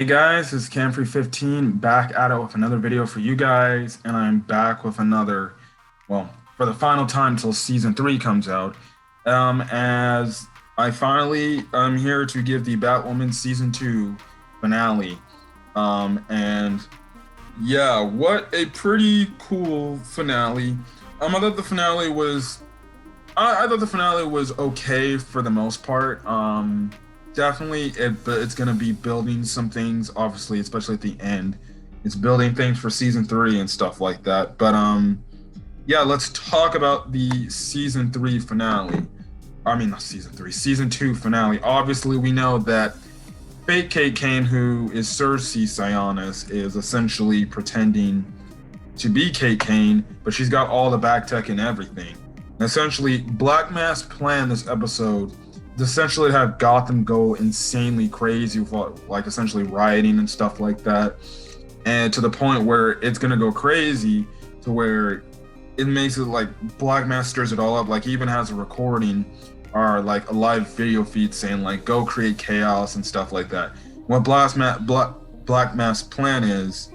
Hey guys, it's Camfrey15 back at it with another video for you guys, and I'm back with another, well, for the final time till season 3 comes out. As I finally am here to give the Batwoman season 2 finale. And yeah, what a pretty cool finale. I thought the finale was I thought the finale was okay for the most part. Definitely, but it's gonna be building some things, obviously, especially at the end. It's building things for season 3 and stuff like that. But yeah, let's talk about the season 3 finale. I mean, not season 3, season 2 finale. Obviously, we know that fake Kate Kane, who is Cersei Sionis, is essentially pretending to be Kate Kane, but she's got all the back tech and everything. And essentially, Black Mass plan this episode is essentially to have Gotham go insanely crazy with like essentially rioting and stuff like that, and to the point where it's gonna go crazy to where it makes it like Black Mass stirs it all up. Like he even has a recording or like a live video feed saying like go create chaos and stuff like that. What Black Mass plan is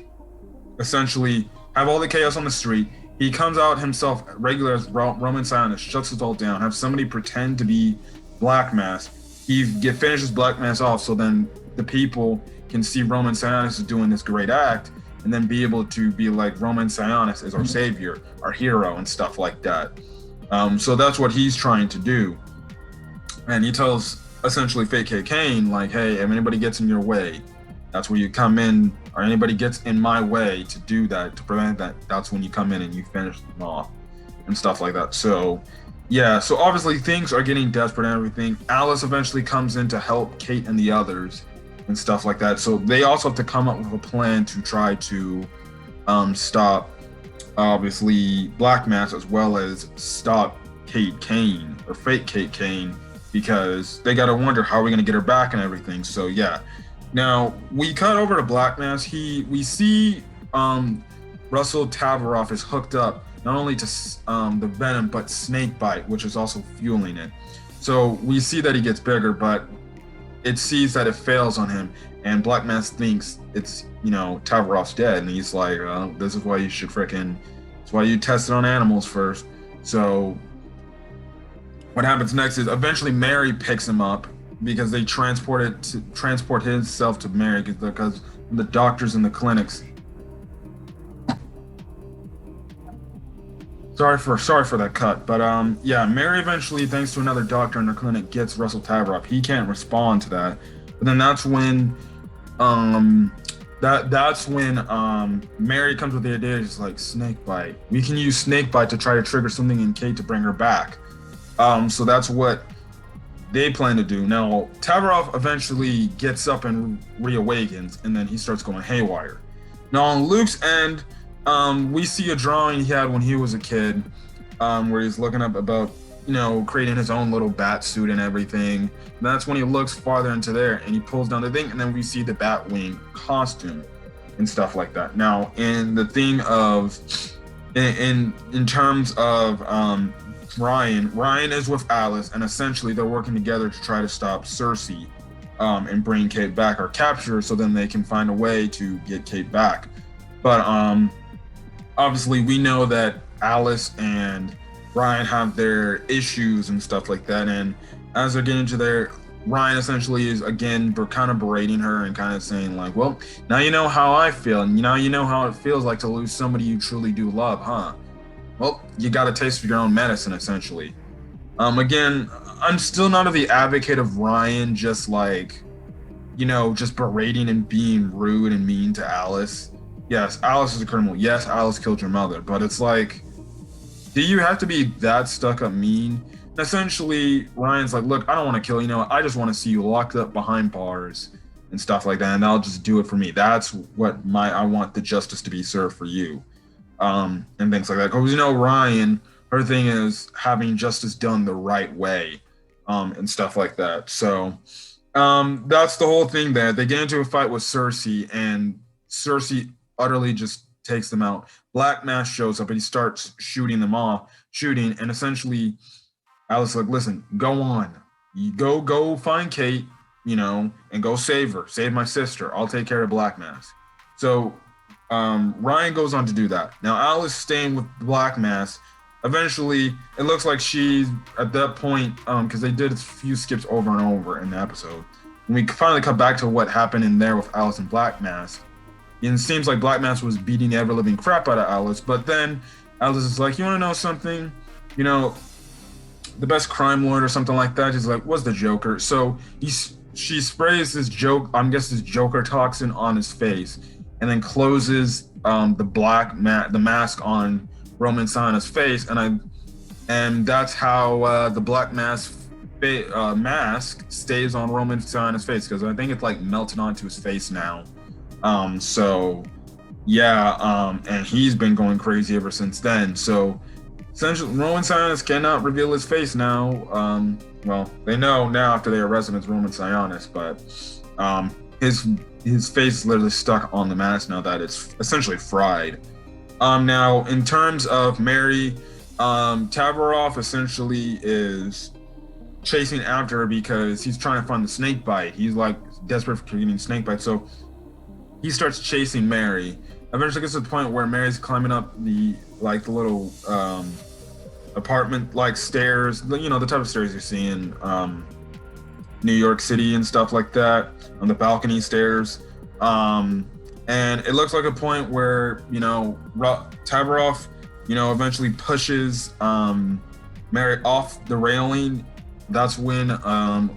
essentially have all the chaos on the street. He comes out himself, regular as Roman Sionis, shuts it all down, have somebody pretend to be Black Mass. Finishes Black Mass off, so then the people can see Roman Sionis is doing this great act, and then be able to be like Roman Sionis is our savior, our hero, and stuff like that. So that's what he's trying to do, and he tells essentially Fake Kate Kane like, "Hey, if anybody gets in your way, that's where you come in, or anybody gets in my way to do that, to prevent that, that's when you come in and you finish them off and stuff like that." So yeah, so obviously things are getting desperate and everything. Alice eventually comes in to help Kate and the others and stuff like that. So they also have to come up with a plan to try to stop obviously Black Mass, as well as stop Kate Kane or fake Kate Kane, because they got to wonder how are we going to get her back and everything. So yeah, now we cut over to Black Mass. We see Russell Tavaroff is hooked up not only to the venom but snake bite, which is also fueling it. So we see that he gets bigger, but it sees that it fails on him, and Black Mass thinks it's Tavaroff's dead, and he's like, "This is why you should fricking. It's why you test it on animals first." So what happens next is eventually Mary picks him up because they transport himself to Mary because the doctors in the clinics. Sorry for that cut, but yeah, Mary eventually, thanks to another doctor in the clinic, gets Russell Tavaroff. He can't respond to that, but then that's when Mary comes with the idea. She's like, snake bite. We can use snake bite to try to trigger something in Kate to bring her back. So that's what they plan to do. Now, Tavaroff eventually gets up and reawakens, and then he starts going haywire. Now, on Luke's end, we see a drawing he had when he was a kid, where he's looking up about, creating his own little bat suit and everything. And that's when he looks farther into there and he pulls down the thing, and then we see the Batwing costume and stuff like that. Now, in the thing of, in terms of Ryan is with Alice, and essentially they're working together to try to stop Cersei and bring Kate back, or capture her, so then they can find a way to get Kate back. But obviously we know that Alice and Ryan have their issues and stuff like that, and as they're getting to their, Ryan essentially is again kind of berating her and kind of saying like, well, now you know how I feel, and now you know how it feels like to lose somebody you truly do love, huh? Well, you got a taste of your own medicine, essentially. Again, I'm still not the advocate of Ryan just like, just berating and being rude and mean to Alice. Yes, Alice is a criminal. Yes, Alice killed your mother, but it's like, do you have to be that stuck up mean? And essentially, Ryan's like, look, I don't want to kill you. I just want to see you locked up behind bars and stuff like that, and I'll just do it for me. That's what I want the justice to be served for you. And things like that. Because Ryan, her thing is having justice done the right way, and stuff like that. So that's the whole thing there. They get into a fight with Cersei, and Cersei utterly just takes them out. Black Mass shows up and he starts shooting, and essentially Alice is like, listen, go on. You go find Kate. and go save her, save my sister. I'll take care of Black Mask. So Ryan goes on to do that. Now Alice staying with Black Mask. Eventually, it looks like she's at that point because they did a few skips over and over in the episode. When we finally cut back to what happened in there with Alice and Black Mask, and it seems like Black Mask was beating the ever living crap out of Alice. But then Alice is like, "You want to know something? You know, the best crime lord or something like that." She's like, "What's the Joker?" So she sprays this this Joker toxin on his face, and then closes the mask on Roman Sana's face, and that's how the Black mask stays on Roman Sana's face, because I think it's like melted onto his face now. So yeah, and he's been going crazy ever since then. So essentially, Roman Sionis cannot reveal his face now. Well, they know now after they arrest him it's Roman Sionis, but his face is literally stuck on the mask now that it's essentially fried. Now, in terms of Mary, Tavaroff essentially is chasing after her because he's trying to find the snake bite. He's like desperate for getting snake bite, so he starts chasing Mary. Eventually gets to the point where Mary's climbing up the little apartment stairs, the type of stairs you see in New York City and stuff like that, on the balcony stairs. And it looks like a point where Tavaroff eventually pushes Mary off the railing. That's when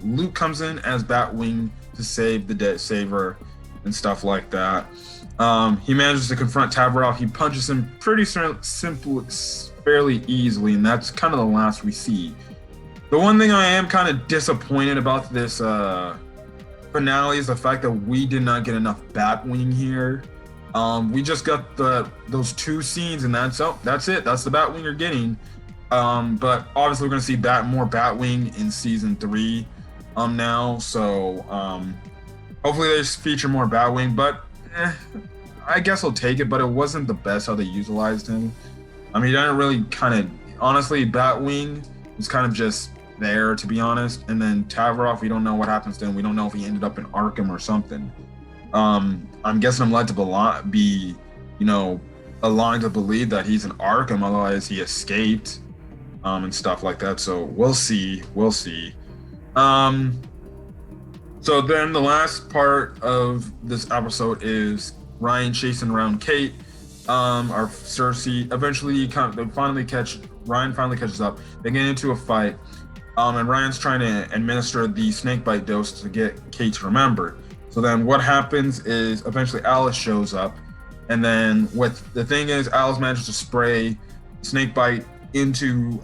Luke comes in as Batwing to save her and stuff like that. He manages to confront Tavaroff. He punches him fairly easily, and that's kind of the last we see. The one thing I am kind of disappointed about this finale is the fact that we did not get enough Batwing here. We just got those two scenes, and that's it. That's the Batwing you're getting. But obviously we're going to see more Batwing in season 3 now. So hopefully they feature more Batwing, but I guess I'll take it. But it wasn't the best how they utilized him. I mean, he didn't really honestly, Batwing was kind of just there, to be honest. And then Tavaroff, we don't know what happens to him. We don't know if he ended up in Arkham or something. I'm guessing I'm led to be aligned to believe that he's in Arkham, otherwise he escaped, and stuff like that. So we'll see. So then the last part of this episode is Ryan chasing around Kate, our Cersei. Eventually, Ryan finally catches up. They get into a fight, and Ryan's trying to administer the snakebite dose to get Kate to remember. So then what happens is eventually Alice shows up, and then the thing is, Alice manages to spray snakebite into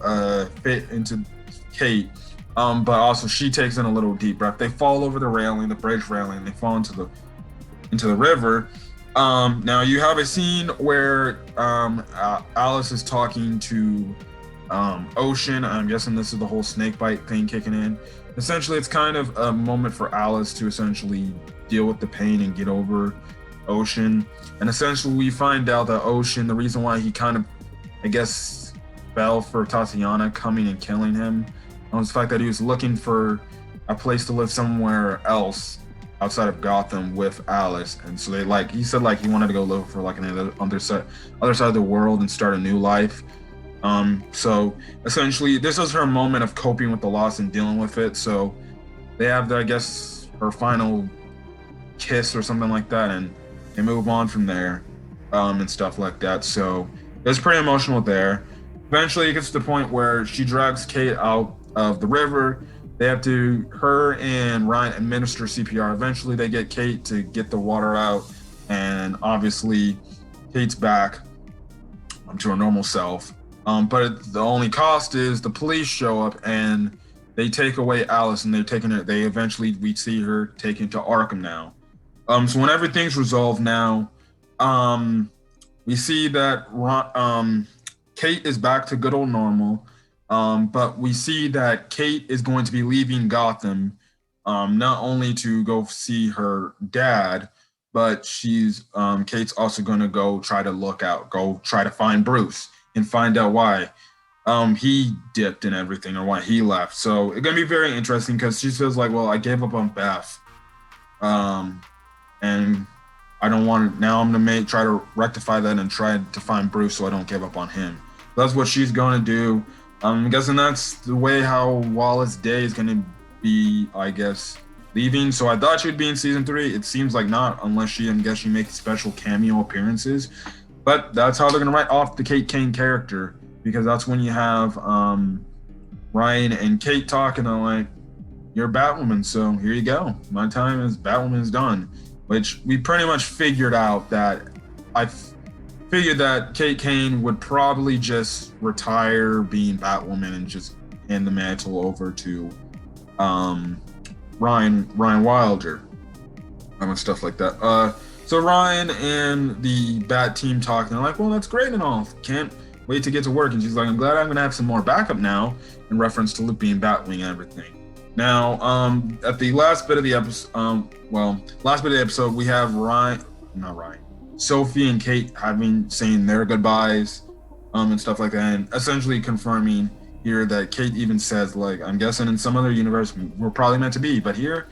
Kate, but also she takes in a little deep breath. They fall over the bridge railing, they fall into the river. Now you have a scene where Alice is talking to Ocean. I'm guessing this is the whole snakebite thing kicking in. Essentially, it's kind of a moment for Alice to essentially deal with the pain and get over Ocean. And essentially, we find out that Ocean, the reason why he kind of, I guess, fell for Tatiana coming and killing him, was the fact that he was looking for a place to live somewhere else outside of Gotham with Alice. And so he said he wanted to go live for an other side of the world and start a new life. So essentially, this was her moment of coping with the loss and dealing with it. So they have, I guess, her final kiss or something like that, and they move on from there, and stuff like that. So it was pretty emotional there. Eventually, it gets to the point where she drags Kate out of the river. Her and Ryan administer CPR. Eventually, they get Kate to get the water out, and obviously, Kate's back to her normal self. But the only cost is the police show up and they take away Alice, and we see her taken to Arkham now. So when everything's resolved now, we see that Kate is back to good old normal. But we see that Kate is going to be leaving Gotham, not only to go see her dad, but Kate's also going to go try to find Bruce and find out why. he dipped and everything, or why he left. So it's gonna be very interesting because she feels like, well, I gave up on Beth, um, and I don't want to. Now I'm gonna try to rectify that and try to find Bruce so I don't give up on him. That's what she's gonna do. I'm guessing that's the way how Wallace Day is gonna be, I guess, leaving. So I thought she'd be in season 3. It seems like not, unless I guess she makes special cameo appearances. But that's how they're gonna write off the Kate Kane character, because that's when you have Ryan and Kate talking. They're like, "You're Batwoman, so here you go. My time as Batwoman is done." Which we pretty much figured out that figured that Kate Kane would probably just retire being Batwoman and just hand the mantle over to Ryan Wilder and stuff like that. So Ryan and the Bat team talking. They're like, "Well, that's great and all. Can't wait to get to work." And she's like, "I'm glad I'm gonna have some more backup now," in reference to Luke being Batwing and everything. Now, at the last bit of the episode, we have Sophie and Kate saying their goodbyes, and stuff like that, and essentially confirming here that Kate even says, like, "I'm guessing in some other universe we're probably meant to be, but here,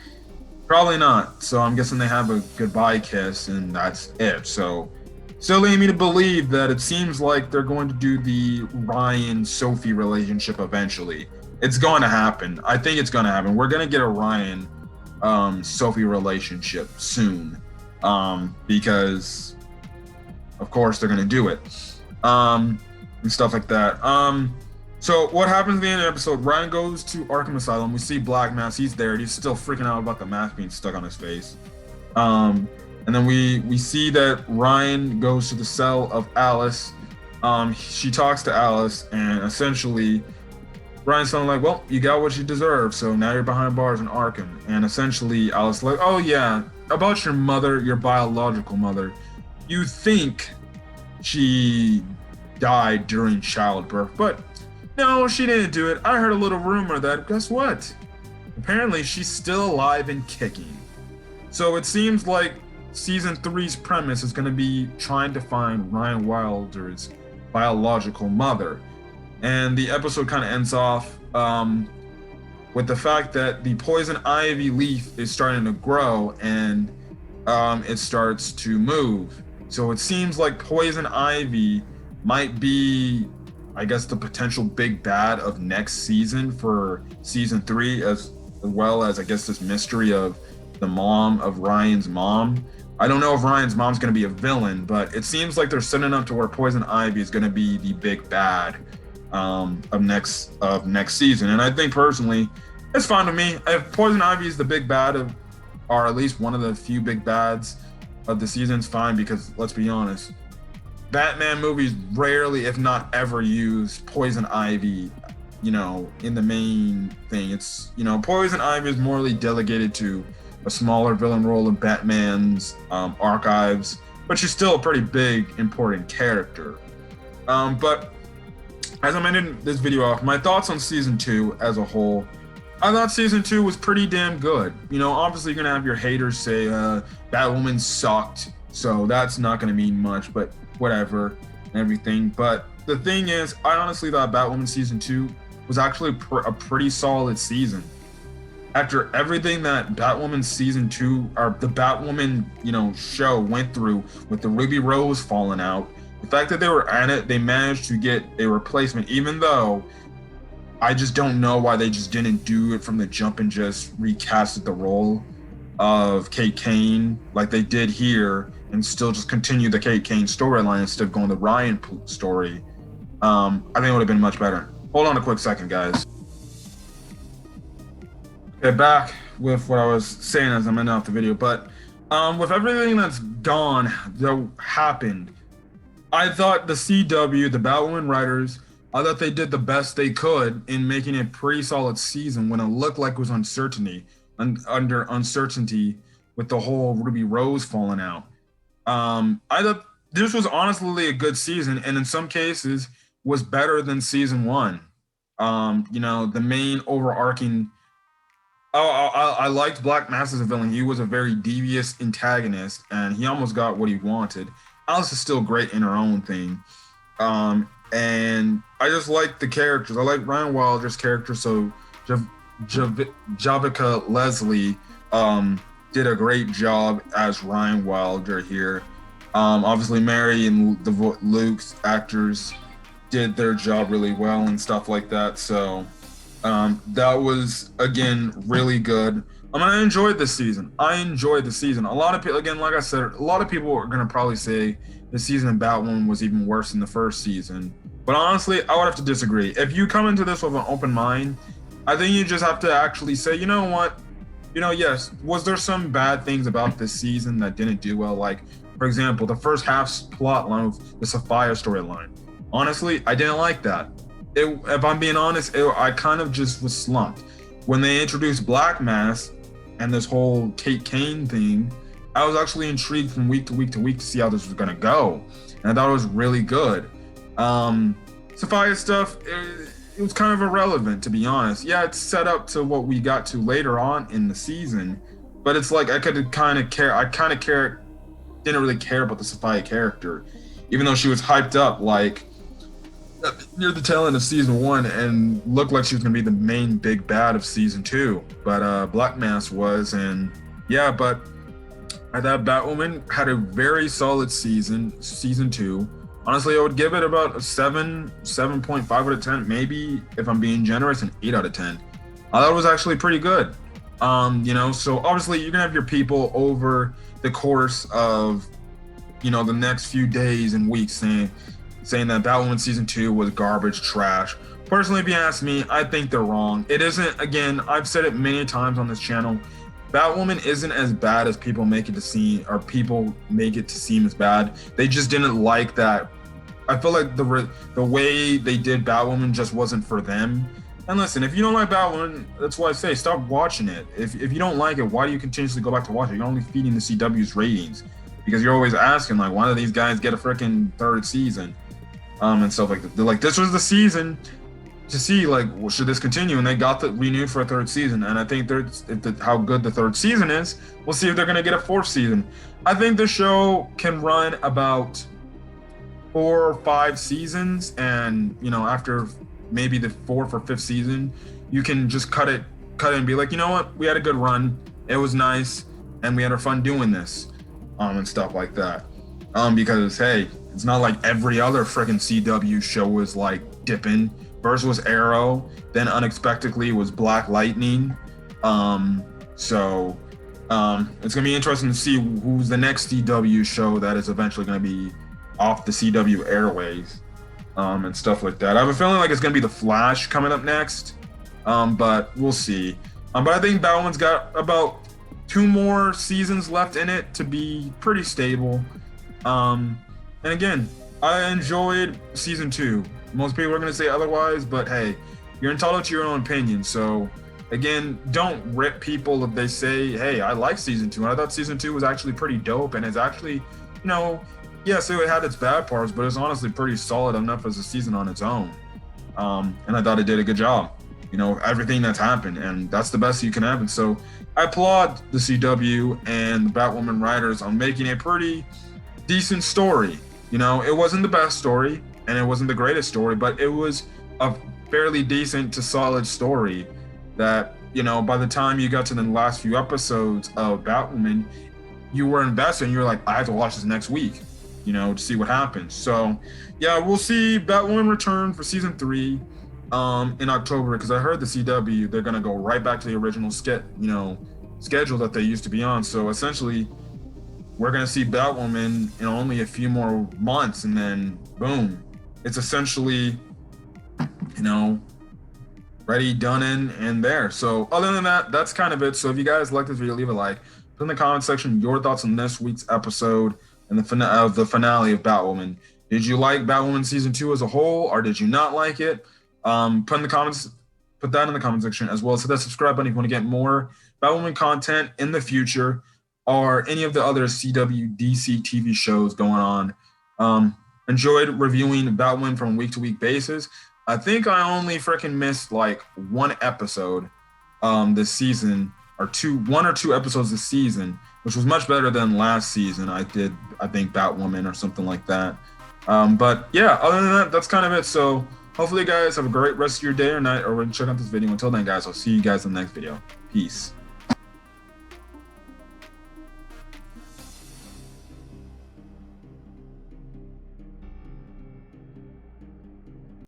probably not." So I'm guessing they have a goodbye kiss, and that's it. So, still leading me to believe that it seems like they're going to do the Ryan Sophie relationship eventually. It's going to happen. I think it's going to happen. We're going to get a Ryan Sophie relationship soon, because of course they're going to do it, and stuff like that. So what happens at the end of the episode? Ryan goes to Arkham Asylum. We see Black Mask. He's there. He's still freaking out about the mask being stuck on his face. And then we see that Ryan goes to the cell of Alice. She talks to Alice, and essentially Ryan's telling like, "Well, you got what you deserve, so now you're behind bars in Arkham." And essentially Alice like, "Oh yeah, about your mother, your biological mother. You think she died during childbirth, but no, she didn't do it. I heard a little rumor that, guess what? Apparently she's still alive and kicking." So it seems like season 3's premise is going to be trying to find Ryan Wilder's biological mother. And the episode kind of ends off with the fact that the poison ivy leaf is starting to grow, and it starts to move. So it seems like poison ivy might be, I guess, the potential big bad of next season for season 3, as well as, I guess, this mystery of the mom of Ryan's mom. I don't know if Ryan's mom's going to be a villain, but it seems like they're setting up to where poison ivy is going to be the big bad of next season. And I think personally, it's fine with me. If poison ivy is the big bad of, or at least one of the few big bads of the season, it's fine, because let's be honest, Batman movies rarely, if not ever, use poison ivy, in the main thing. It's, poison ivy is morely delegated to a smaller villain role in Batman's archives, but she's still a pretty big, important character. But as I'm ending this video off, my thoughts on season 2 as a whole, I thought season 2 was pretty damn good. Obviously you're gonna have your haters say Batwoman sucked, so that's not gonna mean much, but whatever and everything. But the thing is, I honestly thought Batwoman season 2 was actually a pretty solid season. After everything that Batwoman season 2, or the Batwoman, show went through, with the Ruby Rose falling out, the fact that they were at it, they managed to get a replacement, even though I just don't know why they just didn't do it from the jump and just recasted the role of Kate Kane like they did here, and still just continue the Kate Kane storyline instead of going the Ryan story. I think it would have been much better. Hold on a quick second, guys. Okay, back with what I was saying as I'm ending off the video. But with everything that's that happened, I thought the CW, the Batwoman writers, I thought they did the best they could in making a pretty solid season when it looked like it was under uncertainty with the whole Ruby Rose falling out. I thought this was honestly a good season, and in some cases was better than season 1. The main overarching. I liked Black Mask as a villain. He was a very devious antagonist, and he almost got what he wanted. Alice is still great in her own thing. and I just like the characters. I like Ryan Wilder's character. So Jav- Javicia Leslie did a great job as Ryan Wilder here. Obviously, Mary and Luke's actors did their job really well and stuff like that. So that was again really good. I mean, I enjoyed this season. I enjoyed the season. A lot of people, again, like I said, a lot of people are gonna probably say the season of Batwoman was even worse than the first season. But honestly, I would have to disagree. If you come into this with an open mind, I think you just have to actually say, you know what? Yes, was there some bad things about this season that didn't do well? Like, for example, the first half's plot line of the Sapphire storyline. Honestly, I didn't like that. If I'm being honest, I kind of just was slumped. When they introduced Black Mass and this whole Kate Kane thing, I was actually intrigued from week to week to week to see how this was going to go. And I thought it was really good. Sapphire stuff, it was kind of irrelevant, to be honest. Yeah, it's set up to what we got to later on in the season, but it's like I didn't really care about the Sapphire character, even though she was hyped up like near the tail end of season 1 and looked like she was going to be the main big bad of season 2. But Black Mass was, and yeah, but I thought Batwoman had a very solid season 2. Honestly, I would give it about a 7.5 out of 10, maybe if I'm being generous, an 8 out of 10. I thought it was actually pretty good. So obviously you're gonna have your people over the course of, the next few days and weeks saying that Batwoman season 2 was garbage trash. Personally, if you ask me, I think they're wrong. It isn't. Again, I've said it many times on this channel. Batwoman isn't as bad as people make it to seem, or people make it to seem as bad. They just didn't like that. I feel like the way they did Batwoman just wasn't for them. And listen, if you don't like Batwoman, that's why I say stop watching it. If you don't like it, why do you continuously go back to watch it? You're only feeding the CW's ratings because you're always asking like, why do these guys get a freaking third season, and stuff like that. They're like, this was the season to see like, well, should this continue? And they got the renewed for a third season. And I think how good the third season is, we'll see if they're gonna get a fourth season. I think the show can run about 4 or 5 seasons, and after maybe the 4th or 5th season, you can just cut it and be like, you know what, we had a good run, it was nice, and we had our fun doing this, and stuff like that. Because hey, it's not like every other freaking CW show was like dipping. First was Arrow, then unexpectedly was Black Lightning. So it's gonna be interesting to see who's the next CW show that is eventually gonna be off the CW airways, and stuff like that. I have a feeling like it's gonna be The Flash coming up next, but we'll see. But I think Batwoman's got about 2 more seasons left in it to be pretty stable. And again, I enjoyed season 2. Most people are gonna say otherwise, but hey, you're entitled to your own opinion. So again, don't rip people if they say, hey, I like season 2. I thought season 2 was actually pretty dope, and it's actually, yes, it had its bad parts, but it's honestly pretty solid enough as a season on its own. And I thought it did a good job. Everything that's happened, and that's the best you can have. And so I applaud the CW and the Batwoman writers on making a pretty decent story. It wasn't the best story, and it wasn't the greatest story, but it was a fairly decent to solid story that, by the time you got to the last few episodes of Batwoman, you were invested, and you were like, I have to watch this next week, to see what happens. So yeah, we'll see Batwoman return for season 3 in October, because I heard the CW, they're gonna go right back to the original schedule that they used to be on. So essentially, we're gonna see Batwoman in only a few more months, and then boom, it's essentially, ready, done, and there. So other than that, that's kind of it. So if you guys like this video, leave a like. Put in the comment section your thoughts on this week's episode and the finale of Batwoman. Did you like Batwoman season 2 as a whole, or did you not like it? Put that in the comment section, as well as hit that subscribe button if you want to get more Batwoman content in the future, or any of the other CW DC TV shows going on. Enjoyed reviewing Batwoman from week to week basis. I think I only freaking missed like 1 episode this season, or 1 or 2 episodes this season, which was much better than last season. I think Batwoman or something like that. But yeah, other than that, that's kind of it. So hopefully, you guys have a great rest of your day or night, or when check out this video. Until then, guys, I'll see you guys in the next video. Peace.